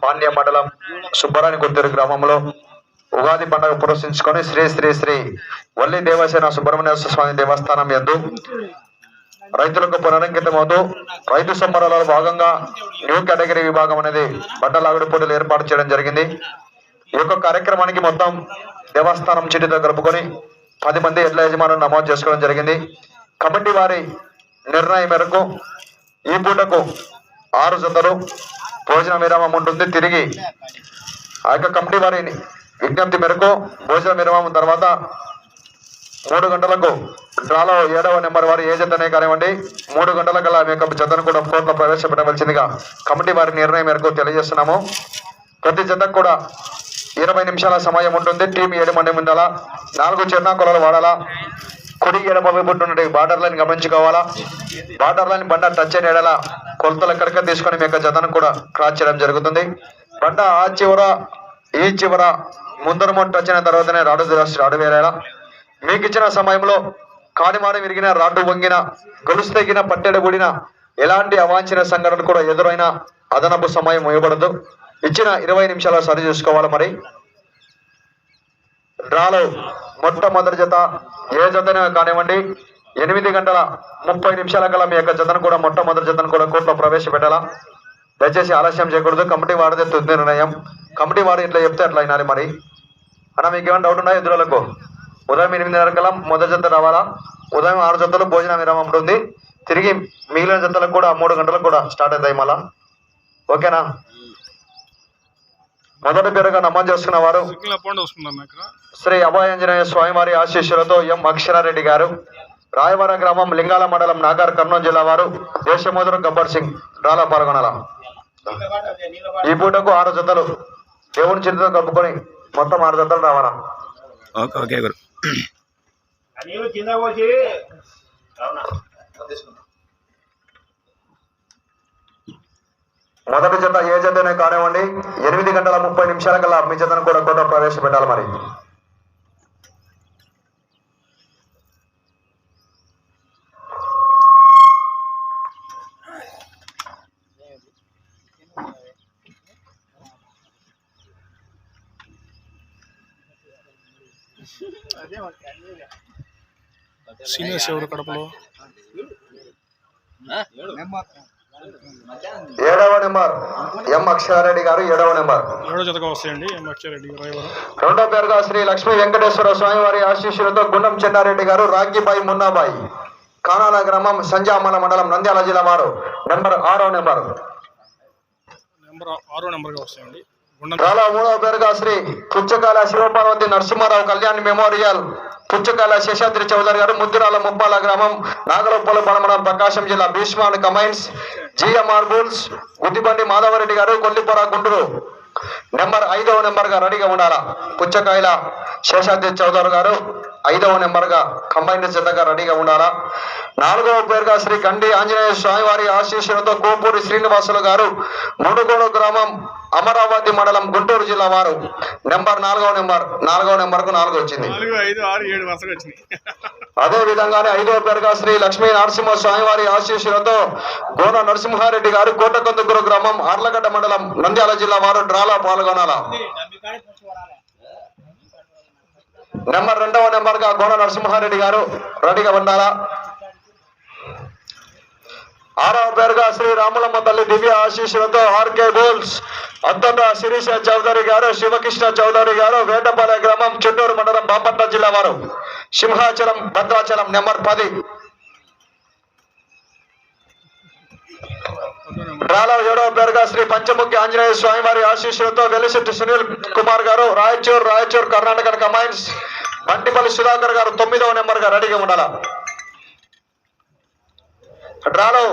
పాండ్య మండలం సుబ్బరాని కొత్తూరు గ్రామంలో ఉగాది పండుగ పురస్కరించుకొని శ్రీ శ్రీ శ్రీ వల్లి దేవసేన సుబ్రహ్మణ్య స్వామి దేవస్థానం యందు రైతులకు పునరంకితమవుతూ రైతు సంబరాలలో భాగంగా న్యూ కేటగిరీ విభాగం అనేది బండలాగుడు పోటీలు ఏర్పాటు చేయడం జరిగింది. ఈ యొక్క కార్యక్రమానికి మొత్తం దేవస్థానం చిటితో కలుపుకొని 10 మంది ఎడ్ల యజమానులు నమోదు చేసుకోవడం జరిగింది. కమిటీ వారి నిర్ణయం మేరకు ఈ పూటకు 6 జతలు భోజన విరామం ఉంటుంది. తిరిగి ఆ యొక్క కమిటీ వారి విజ్ఞప్తి మేరకు భోజన విరామం తర్వాత 3 గంటలకు డ్రాలో 7వ నెంబర్ వారు ఏ జతనే కానివ్వండి 3 గంటల కల్లా మీ యొక్క జతను కూడా కోర్టులో ప్రవేశపెట్టవలసిందిగా కమిటీ వారి నిర్ణయం మేరకు తెలియజేస్తున్నాము. ప్రతి జతకు కూడా 20 నిమిషాల సమయం ఉంటుంది. టీం 7 మంది ఉండాలా. 4 చిరునాకులాలు వాడాలా. కుడి ఎడమ వైపు నుండి బార్డర్ లైన్ గమనించుకోవాలా. బార్డర్ లైన్ బండ టచ్ అయిన ఎడల కొలతలు ఎక్కడికి తీసుకొని మీ యొక్క జతను కూడా క్రాస్ చేయడం జరుగుతుంది. బండ ఆ చివర ఈ చివర ముందర మొట్టు వచ్చిన తర్వాతనే రాడు వేరేలా. మీకు ఇచ్చిన సమయంలో కాడిమాడి విరిగిన, రాడ్డు వంగిన, గొలుసు తెగిన, పట్టెడ కూడిన ఎలాంటి అవాంఛనీయ సంఘటనలు కూడా ఎదురైనా అదనపు సమయం ఇవ్వబడదు. ఇచ్చిన 20 నిమిషాలు సరి చూసుకోవాలి. మరి డ్రాలో మొట్టమొదటి జత ఏ జతనే కానివ్వండి 8 గంటల 30 నిమిషాల కల్లా మీ యొక్క జతను కూడా మొట్టమొదటి జతను కూడా కోర్టులో ప్రవేశపెట్టాలా. దయచేసి ఆలస్యం చేయకూడదు. కమిటీ వారిదే తుది నిర్ణయం. కమిటీ వారు ఇట్లా చెప్తే అట్లా అయినాలి. మరి అన్న మీకు ఏమైనా డౌట్ ఉన్నాయా? ఎదురులకు ఉదయం 8:30 కల్లా మొదటి జత రావాలా. ఉదయం 6 జతలు భోజన విరామం ఉంటుంది. తిరిగి మిగిలిన జతలకు కూడా 3 గంటలకు కూడా స్టార్ట్ అవుతాయి మళ్ళా. ఓకేనా? మొదటి పేరుగా నమోదు చేసుకున్న వారు శ్రీ అభయాంజనేయ స్వామివారి ఆశీస్సులతో ఎం అక్షరారెడ్డి గారు, రాయవరం గ్రామం, లింగాల మండలం, నాగర్, కర్నూలు జిల్లా వారు. దేశమోదరు గబ్బర్ సింగ్ డ్రాలో పాల్గొనాల. ఈ పూటకు 6 జతలు దేవుని చేతితో కలుపుకొని మొత్తం 6 జతలు రావాలా. మొదటి జత ఏ జతనే కానివ్వండి 8 గంటల 30 నిమిషాల కల్లా మీ జతను కూడా కోట ప్రవేశపెట్టాలి. మరి సీనియర్స్ ఎవరు కడపలో? 7వ నెంబర్ ఎం అక్షరారెడ్డి గారు. 7వ నెంబర్ 7వ జతగా వస్తాయండి. ఎం అక్షరారెడ్డి గారు. 2వ పేరుగా శ్రీ లక్ష్మీ వెంకటేశ్వర స్వామి వారి ఆశీస్సులతో గుండం చెన్నారెడ్డి గారు, రాగిబాయి, మున్నాబాయి, కానాల గ్రామం, సంజామల మండలం, నంద్యాల జిల్లా వారు. నెంబర్ 6వ నెంబర్ 6వ నెంబర్గా వస్తాయండి. 3వ పేరుగా శ్రీ పుచ్చకాల శివపార్వతి నరసింహారావు కళ్యాణ్ మెమోరియల్, పుచ్చకాల శేషాద్రి చౌదరి గారు, ముద్దురాల ముప్పాల గ్రామం, నాగలోపల్లి మండలం, ప్రకాశం జిల్లా. భీష్మాన్ కమైన్స్, జిఎంఆర్ బుల్స్, గుద్దిబండి మాధవరెడ్డి గారు, కొల్లిపుర, గుంటూరు. నెంబర్ 5వ నెంబర్గా రెడీగా ఉండాలా. పుచ్చకాయల శేషాద్రి చౌదరి గారు 5వ నెంబర్గా కంబైన్డ్ జతగా రెడీగా ఉండాలా. 4వ పేరుగా శ్రీ గండి ఆంజనేయ స్వామివారి ఆశీస్సులతో కోపూరి శ్రీనివాసులు గారు, మునుగోడు గ్రామం, అమరావతి మండలం, గుంటూరు జిల్లా వారు. నెంబర్ 4వ నెంబర్కు 4 వచ్చింది. అదే విధంగానే 5వ పేరుగా శ్రీ లక్ష్మీ నరసింహ స్వామివారి ఆశీస్సులతో గోన నరసింహారెడ్డి గారు, కోటకొందుకూరు గ్రామం, ఆర్లగడ్డ మండలం, నంద్యాల జిల్లా వారు. డ్రాలో పాల్గొనాలా. నెంబర్ 2వ నెంబర్గా గోన నరసింహారెడ్డి గారు రెడీగా ఉండాలా. 6వ పేరుగా శ్రీ రాములమ్మ తల్లి దివ్య ఆశీస్సులతో ఆర్కే బోల్స్, అద్దట శిరీష చౌదరి గారు, శివకృష్ణ చౌదరి గారు, వేటపాలె గ్రామం, చుట్టూరు మండలం, బాపట్ల జిల్లా వారు. సింహాచలం, భద్రాచలం. నెంబర్ 10 డ్రాలో 7వ పేరుగా శ్రీ పంచముఖి ఆంజనేయ స్వామి వారి ఆశీస్సులతో వెలిశెట్టి సునీల్ కుమార్ గారు, రాయచూర్ కర్ణాటక కమైన్స్, బంటిపల్లి సుధాకర్ గారు 9వ నెంబర్గా రెడీగా ఉండాల. డ్రాలో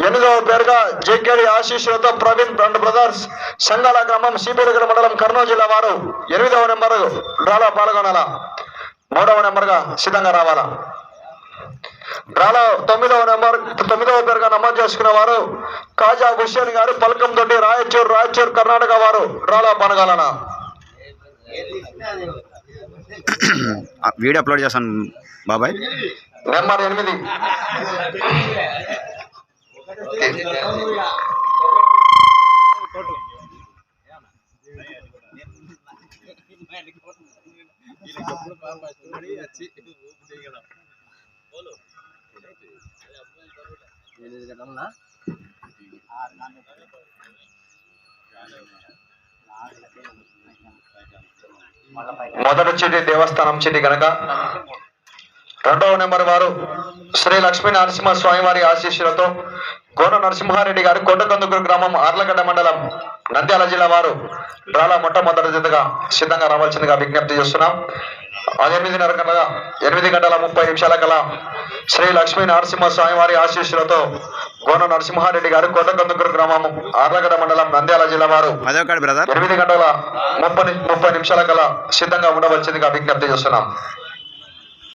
8వ పేరుగా జేకేడి ఆశీస్సులతో ప్రవీణ్ అండ్ బ్రదర్స్, సంగాల గ్రామం, సిబిరగడ మండలం, కర్నూలు జిల్లా వారు. 8వ నెంబర్ డ్రాలో పాల్గొనాలా. 3వ నెంబర్గా సిద్ధంగా రావాలా. డ్రాలో 9వ పేరుగా నమోదు చేసుకున్న వారు కాజా హుస్సేన్ గారు, పల్కం తోటి, రాయచూర్ కర్ణాటక వారు. డ్రాలో పాల్గొనాలా. వీడియో అప్లోడ్ చేస్తాను బాబాయ్. నెంబర్ 8 టోటల్ మొదటి చీటి దేవస్థానం చీటి గనక రెండవ నెంబర్ వారు శ్రీ లక్ష్మీ నరసింహ స్వామి వారి ఆశీస్సులతో కోన నరసింహారెడ్డి గారు కొండకందుకూరు గ్రామం ఆర్లగడ్డ మండలం నంద్యాల జిల్లా వారు డ్రాలా మొట్టమొదటి జతగా సిద్ధంగా రావాల్సిందిగా విజ్ఞప్తి చేస్తున్నాం. 8:30 కల్లా శ్రీ లక్ష్మీ నరసింహ స్వామి వారి ఆశీస్సులతో కోన నరసింహారెడ్డి గారు కొండకందుకూరు గ్రామం ఆర్లగడ్డ మండలం నంద్యాల జిల్లా వారు అదొకటి బ్రదర్ 8:30 కల్లా సిద్ధంగా ఉండవలసిందిగా విజ్ఞప్తి చేస్తున్నాం.